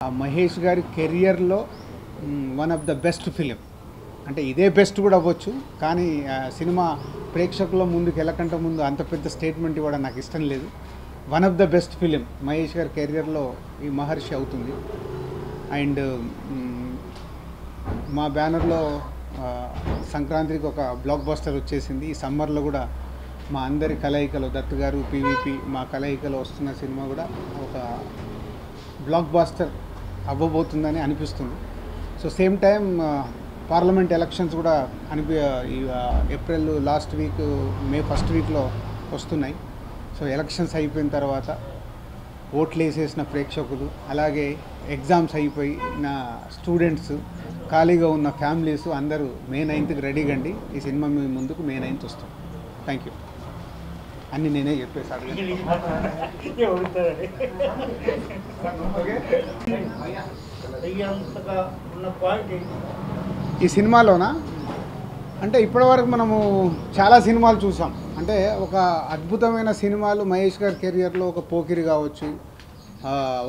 మహేష్ గారి కెరియర్లో one of the best film అంటే ఇదే బెస్ట్ కూడా అవ్వచ్చు. కానీ సినిమా ప్రేక్షకుల ముందుకు వెళ్ళకంటే ముందు అంత పెద్ద స్టేట్మెంట్ ఇవ్వడం నాకు ఇష్టం లేదు. One of the best film Mahesh గారి కెరియర్లో ఈ మహర్షి అవుతుంది. అండ్ మా బ్యానర్లో సంక్రాంతికి ఒక బ్లాక్ బస్టర్ వచ్చేసింది. ఈ సమ్మర్లో కూడా మా అందరి కలయికలో దత్తు గారు, పీవీపీ మా కలయికలో వస్తున్న సినిమా కూడా ఒక బ్లాక్ బస్టర్ అవ్వబోతుందని అనిపిస్తుంది. So same time parliament elections కూడా April last week, May first వీక్లో వస్తున్నాయి. సో ఎలక్షన్స్ అయిపోయిన తర్వాత ఓట్లు వేసేసిన ప్రేక్షకులు, అలాగే ఎగ్జామ్స్ అయిపోయిన స్టూడెంట్స్, ఖాళీగా ఉన్న ఫ్యామిలీస్ అందరూ మే 9th రెడీగా అండి. ఈ సినిమా మీ ముందుకు మే 9th వస్తాం. Thank you. అన్నీ నేనే చెప్పేసాను. ఈ సినిమాలోనా అంటే ఇప్పటివరకు మనము చాలా సినిమాలు చూసాం. అంటే ఒక అద్భుతమైన సినిమాలు మహేష్ గారి కెరియర్లో ఒక పోకిరి కావచ్చు,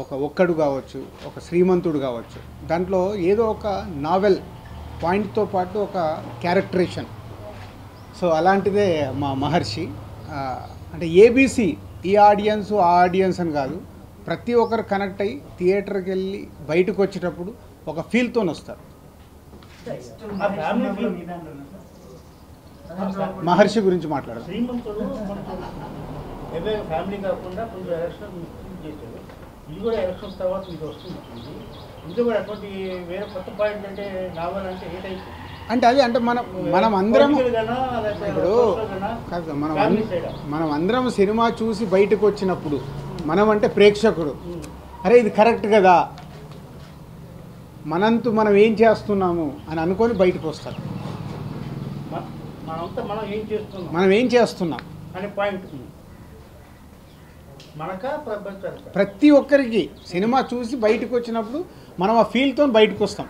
ఒక ఒక్కడు కావచ్చు, ఒక శ్రీమంతుడు కావచ్చు. దాంట్లో ఏదో ఒక నావెల్ పాయింట్తో పాటు ఒక క్యారెక్టరేషన్. సో అలాంటిదే మా మహర్షి. అంటే ఏబీసీ ఈ ఆడియన్స్ ఆ ఆడియన్స్ అని కాదు, ప్రతి ఒక్కరు కనెక్ట్ అయ్యి థియేటర్కి వెళ్ళి బయటకు వచ్చేటప్పుడు ఒక ఫీల్తో వస్తారు. మహర్షి గురించి మాట్లాడదాం. అంటే అది అంటే మనం అందరం ఇప్పుడు మనం అందరం సినిమా చూసి బయటకు వచ్చినప్పుడు మనం అంటే ప్రేక్షకుడు, అరే ఇది కరెక్ట్ కదా, మనంతు మనం ఏం చేస్తున్నాము అని అనుకొని బయటకు వస్తారు. మనం ఏం చేస్తున్నాం అనే పాయింట్ ప్రతి ఒక్కరికి సినిమా చూసి బయటకు వచ్చినప్పుడు మనం ఆ ఫీల్తో బయటకు వస్తాం.